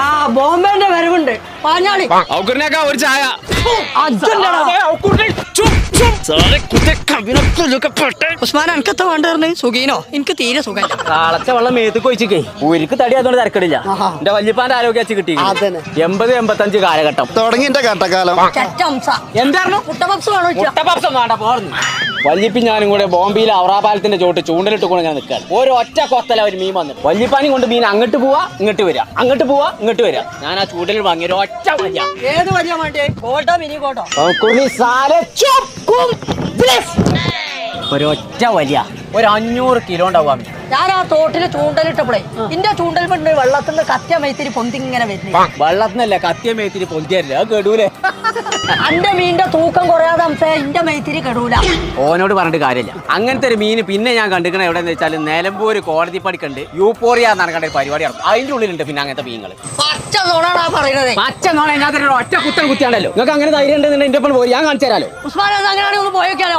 ആ ബോംബെന്റെ വരവുണ്ട് പാഞ്ഞാളി ഒരു ചായ ഉസ്മാൻ എനിക്കത്ത വേണ്ടേ സുഖീനോ എനിക്ക് തീരെ സുഖമില്ല. കാളച്ച വെള്ളം മേത്തേക്ക് ഒഴിച്ചിക്കേ ഉരുക്ക് തടി അതുകൊണ്ട് തിരക്കടില്ല. എന്റെ വല്യപ്പാന്റെ ആരോഗ്യ വെച്ച് കിട്ടി 80-85 കാലഘട്ടം തുടങ്ങി എന്റെ കട്ടക്കാലം. എന്തായിരുന്നു വല്യപ്പി ഞാനും കൂടെ ബോംബെയിൽ ഔറാപാലത്തിന്റെ ചോട്ട് ചൂണ്ടലിട്ട് കൊണ്ട് ഞാൻ നിൽക്കുകയാണ്. ഒരു ഒറ്റ കൊത്തല ഒരു മീൻ വന്നു. വല്യപ്പാനി കൊണ്ട് മീൻ അങ്ങോട്ട് പോവാ ഇങ്ങോട്ട് വരിക, അങ്ങോട്ട് പോവാ ഇങ്ങോട്ട് വരിക. ഞാൻ ആ ചൂണ്ടലിൽ വാങ്ങി ഒരു ഒറ്റ വലിയ. ഏത് വലിയ വേണ്ടേ? കോട്ടോ മിനി കോട്ടോ? ഒരു ഒറ്റ വലിയ ഒരു 500 കിലോ ഉണ്ടാവാ. ഞാൻ ആ തോട്ടില് ചൂണ്ടലിട്ടപ്പോഴേ ഇന്റെ ചൂണ്ടൽ പെണ്ണ് വെള്ളത്തിന്റെ കത്തിയ മേത്തിരി പൊന്തി ഇങ്ങനെ വരുന്നു. വെള്ളത്തിനല്ല കത്തിയ മേത്തിരി പൊന്തിയല്ലേ അത് കേടൂലേ. അന്റെ മീനിന്റെ തൂക്കം കുറയാതെ ഇന്റെ മേത്തിരി കെടൂല. ഓനോട് പറഞ്ഞിട്ട് കാര്യമില്ല. അങ്ങനത്തെ ഒരു മീന് പിന്നെ ഞാൻ കണ്ടിരിക്കണ എവിടെയെന്ന് വെച്ചാൽ നിലമ്പൂർ കോടതി പടിക്കണ്ട് യൂപ്പോറിയ നടക്കേണ്ട ഒരു പരിപാടി നടക്കും. അതിന്റെ ഉള്ളിലുണ്ട് പിന്നെ അങ്ങനത്തെ മീനുകൾ. പച്ച നോണാ പറയുന്നത്. പച്ച നോണ അതിനകത്ത് ഒറ്റ കുത്തൻ കുത്തിയാണല്ലോ. നിങ്ങൾക്ക് അങ്ങനെ ധൈര്യം ഉണ്ടെന്നുണ്ടെങ്കിൽ എന്റെ ഒപ്പം പോയി ഞാൻ കാണിച്ചു തരാലോ. ഉസ്മാൻ അങ്ങനെയാണെങ്കിൽ ഒന്ന് പോയേക്കാലോ.